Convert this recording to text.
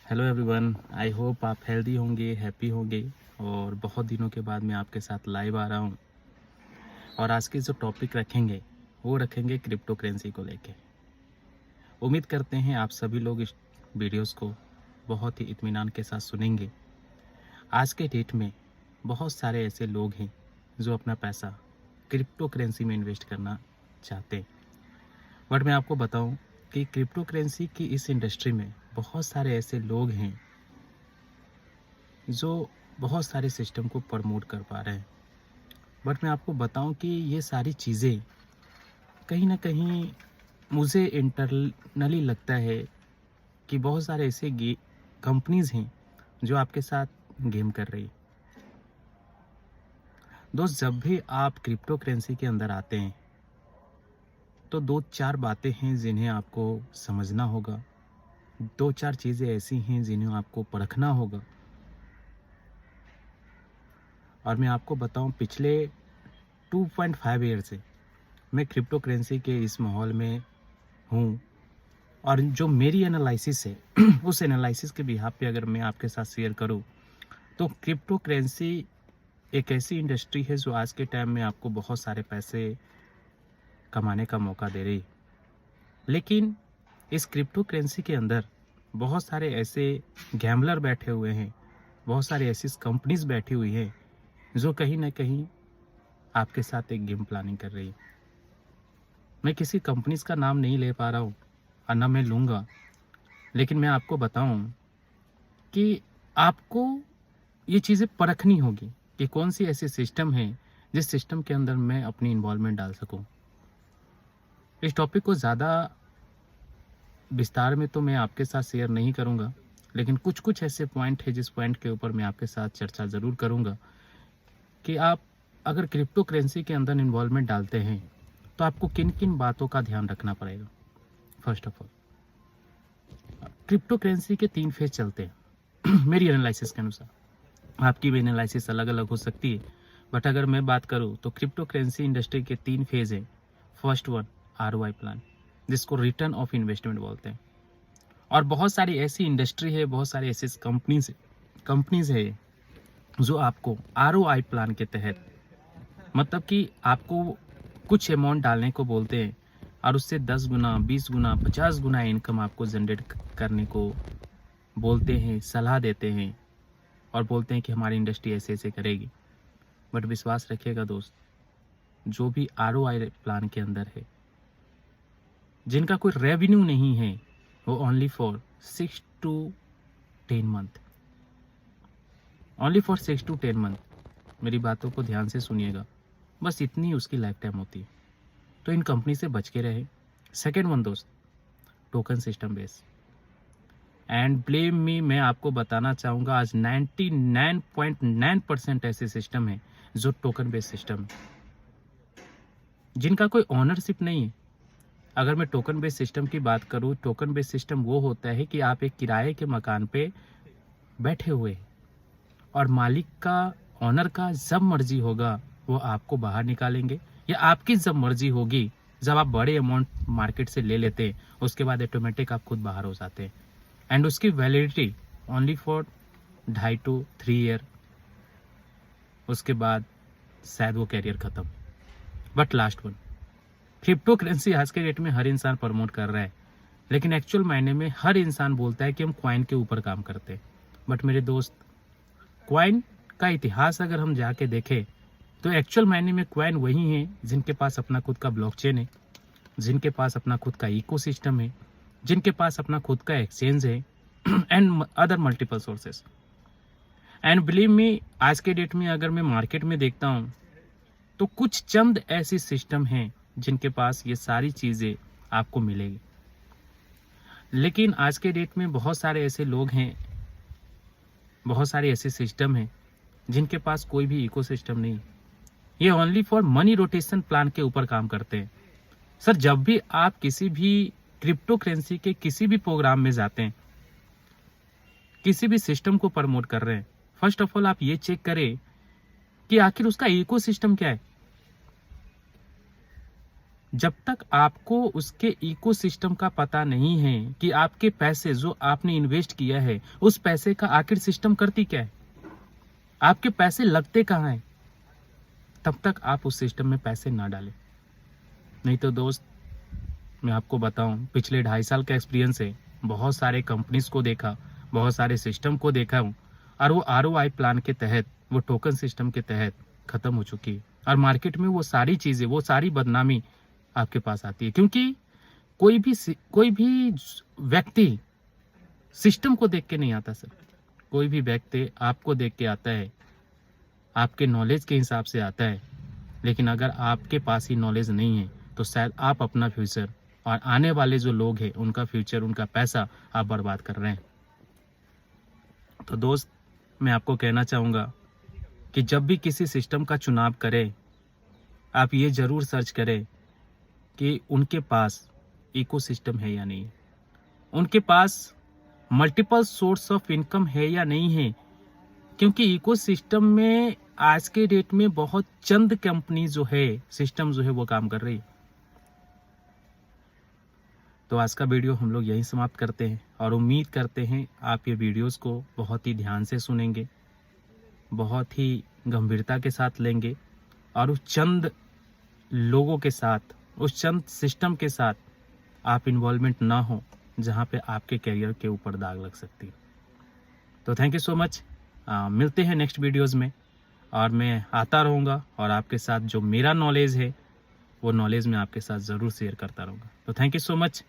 Hello everyone, I hope आप healthy होंगे, happy होंगे। और बहुत दिनों के बाद मैं आपके साथ लाइव आ रहा हूँ। और आज के जो टॉपिक रखेंगे वो रखेंगे क्रिप्टो करेंसी को लेके। उम्मीद करते हैं आप सभी लोग इस वीडियोस को बहुत ही इत्मीनान के साथ सुनेंगे। आज के डेट में बहुत सारे ऐसे लोग हैं जो अपना पैसा क्रिप्टो करेंसी में इन्वेस्ट करना चाहते हैं। बट मैं आपको बताऊं कि क्रिप्टो करेंसी की इस इंडस्ट्री में बहुत सारे ऐसे लोग हैं जो बहुत सारे सिस्टम को प्रमोट कर पा रहे हैं। बट मैं आपको बताऊं कि ये सारी चीज़ें कहीं ना कहीं मुझे इंटरनली लगता है कि बहुत सारे ऐसे कंपनीज हैं जो आपके साथ गेम कर रही है। दोस्त, जब भी आप क्रिप्टो करेंसी के अंदर आते हैं तो दो चार बातें हैं जिन्हें आपको समझना होगा। दो चार चीज़ें ऐसी हैं जिन्हें आपको परखना होगा। और मैं आपको बताऊं, पिछले 2.5 ईयर से मैं क्रिप्टो करेंसी के इस माहौल में हूँ। और जो मेरी एनालिसिस है उस एनालिसिस के बिहाफ पे अगर मैं आपके साथ शेयर करूँ तो क्रिप्टो करेंसी एक ऐसी इंडस्ट्री है जो आज के टाइम में आपको बहुत सारे पैसे कमाने का मौका दे रही है। लेकिन इस क्रिप्टो करेंसी के अंदर बहुत सारे ऐसे गैम्बलर बैठे हुए हैं, बहुत सारी ऐसी कंपनीज बैठी हुई हैं जो कहीं ना कहीं आपके साथ एक गेम प्लानिंग कर रही है। मैं किसी कंपनीज का नाम नहीं ले पा रहा हूँ और ना मैं लूँगा, लेकिन मैं आपको बताऊं कि आपको ये चीज़ें परखनी होगी कि कौन सी ऐसी सिस्टम है जिस सिस्टम के अंदर मैं अपनी इन्वॉल्वमेंट डाल सकूं। इस टॉपिक को ज़्यादा विस्तार में तो मैं आपके साथ शेयर नहीं करूंगा, लेकिन कुछ कुछ ऐसे पॉइंट है जिस पॉइंट के ऊपर मैं आपके साथ चर्चा ज़रूर करूंगा कि आप अगर क्रिप्टो करेंसी के अंदर इन्वॉल्वमेंट डालते हैं तो आपको किन किन बातों का ध्यान रखना पड़ेगा। First of all, crypto currency के 3 फेज चलते हैं मेरी एनालिसिस के अनुसार। आपकी भी एनालिसिस अलग अलग हो सकती है, बट अगर मैं बात करूं तो क्रिप्टो करेंसी इंडस्ट्री के 3 फेज हैं। फर्स्ट वन, ROI प्लान, जिसको रिटर्न ऑफ इन्वेस्टमेंट बोलते हैं। और बहुत सारी ऐसी इंडस्ट्री है, बहुत सारी ऐसी कंपनीज है जो आपको ROI प्लान के तहत, मतलब कि आपको कुछ अमाउंट डालने को बोलते हैं और उससे 10 गुना, 20 गुना, 50 गुना इनकम आपको जनरेट करने को बोलते हैं, सलाह देते हैं और बोलते हैं कि हमारी इंडस्ट्री ऐसे ऐसे करेगी। बट विश्वास रखिएगा दोस्त, जो भी ROI प्लान के अंदर है, जिनका कोई रेवेन्यू नहीं है, वो only for 6 to 10 month, only for 6 to 10 month, मेरी बातों को ध्यान से सुनिएगा, बस इतनी उसकी लाइफ टाइम होती है। तो इन कंपनी से बच के रहे। सेकेंड वन दोस्त, token system base. And blame me, मैं आपको बताना चाहूँगा आज 99.9% ऐसे सिस्टम है जो टोकन बेस्ड सिस्टम है, जिनका कोई ऑनरशिप नहीं है। अगर मैं टोकन बेस्ड सिस्टम की बात करूँ, टोकन बेस्ड सिस्टम वो होता है कि आप एक किराए के मकान पे बैठे हुए हैं और मालिक का, ऑनर का जब मर्जी होगा वो आपको बाहर निकालेंगे, या आपकी जब मर्जी होगी, जब आप बड़े अमाउंट मार्केट से ले लेते हैं उसके बाद ऑटोमेटिक आप खुद बाहर हो जाते हैं। एंड उसकी validity only for 2.5 to 3 year, उसके बाद शायद वो कैरियर ख़त्म। But last one, crypto currency आज के डेट में हर इंसान प्रमोट कर रहा है, लेकिन एक्चुअल मायने में हर इंसान बोलता है कि हम क्वाइन के ऊपर काम करते हैं। बट मेरे दोस्त, क्वाइन का इतिहास अगर हम जाके देखें तो एक्चुअल मायने में क्वाइन वही हैं जिनके पास अपना खुद का ब्लॉकचेन है, जिनके पास अपना खुद का इकोसिस्टम है, जिनके पास अपना खुद का एक्सचेंज है and other multiple sources. And believe me, आज के डेट में अगर मैं मार्केट में देखता हूँ तो कुछ चंद ऐसी सिस्टम हैं जिनके पास ये सारी चीज़ें आपको मिलेगी। लेकिन आज के डेट में बहुत सारे ऐसे लोग हैं, बहुत सारे ऐसे सिस्टम हैं जिनके पास कोई भी इकोसिस्टम नहीं। ये only for money rotation plan के ऊपर काम करते हैं। सर, जब भी आप किसी भी क्रिप्टो करेंसी के किसी भी प्रोग्राम में जाते हैं, किसी भी सिस्टम को प्रमोट कर रहे हैं, फर्स्ट ऑफ ऑल आप ये चेक करें कि आखिर उसका इकोसिस्टम क्या है। जब तक आपको उसके इकोसिस्टम का पता नहीं है कि आपके पैसे जो आपने इन्वेस्ट किया है उस पैसे का आखिर सिस्टम करती क्या है, आपके पैसे लगते कहाँ हैं, तब तक आप उस सिस्टम में पैसे ना डालें। नहीं तो दोस्त, मैं आपको बताऊं, पिछले 2.5 साल का एक्सपीरियंस है, बहुत सारे कंपनीज को देखा, बहुत सारे सिस्टम को देखा हूँ, और वो ROI प्लान के तहत, वो टोकन सिस्टम के तहत खत्म हो चुकी है। और मार्केट में वो सारी चीज़ें, वो सारी बदनामी आपके पास आती है, क्योंकि कोई भी व्यक्ति सिस्टम को देख के नहीं आता सर। कोई भी व्यक्ति आपको देख के आता है, आपके नॉलेज के हिसाब से आता है, लेकिन अगर आपके पास ही नॉलेज नहीं है तो शायद आप अपना फ्यूचर और आने वाले जो लोग हैं उनका फ्यूचर, उनका पैसा आप बर्बाद कर रहे हैं। तो दोस्त, मैं आपको कहना चाहूँगा कि जब भी किसी सिस्टम का चुनाव करें, आप ये ज़रूर सर्च करें कि उनके पास इकोसिस्टम है या नहीं, उनके पास मल्टीपल सोर्स ऑफ इनकम है या नहीं है, क्योंकि इकोसिस्टम में आज के डेट में बहुत चंद कंपनी जो है, सिस्टम जो है वो काम कर रही है। तो आज का वीडियो हम लोग यहीं समाप्त करते हैं और उम्मीद करते हैं आप ये वीडियोस को बहुत ही ध्यान से सुनेंगे, बहुत ही गंभीरता के साथ लेंगे और उस चंद लोगों के साथ, उस चंद सिस्टम के साथ आप इन्वॉल्वमेंट ना हो जहाँ पे आपके करियर के ऊपर दाग लग सकती है। तो थैंक यू सो मच। मिलते हैं नेक्स्ट वीडियोज़ में, और मैं आता रहूँगा और आपके साथ जो मेरा नॉलेज है वो नॉलेज मैं आपके साथ ज़रूर शेयर करता रहूँगा। तो थैंक यू सो मच।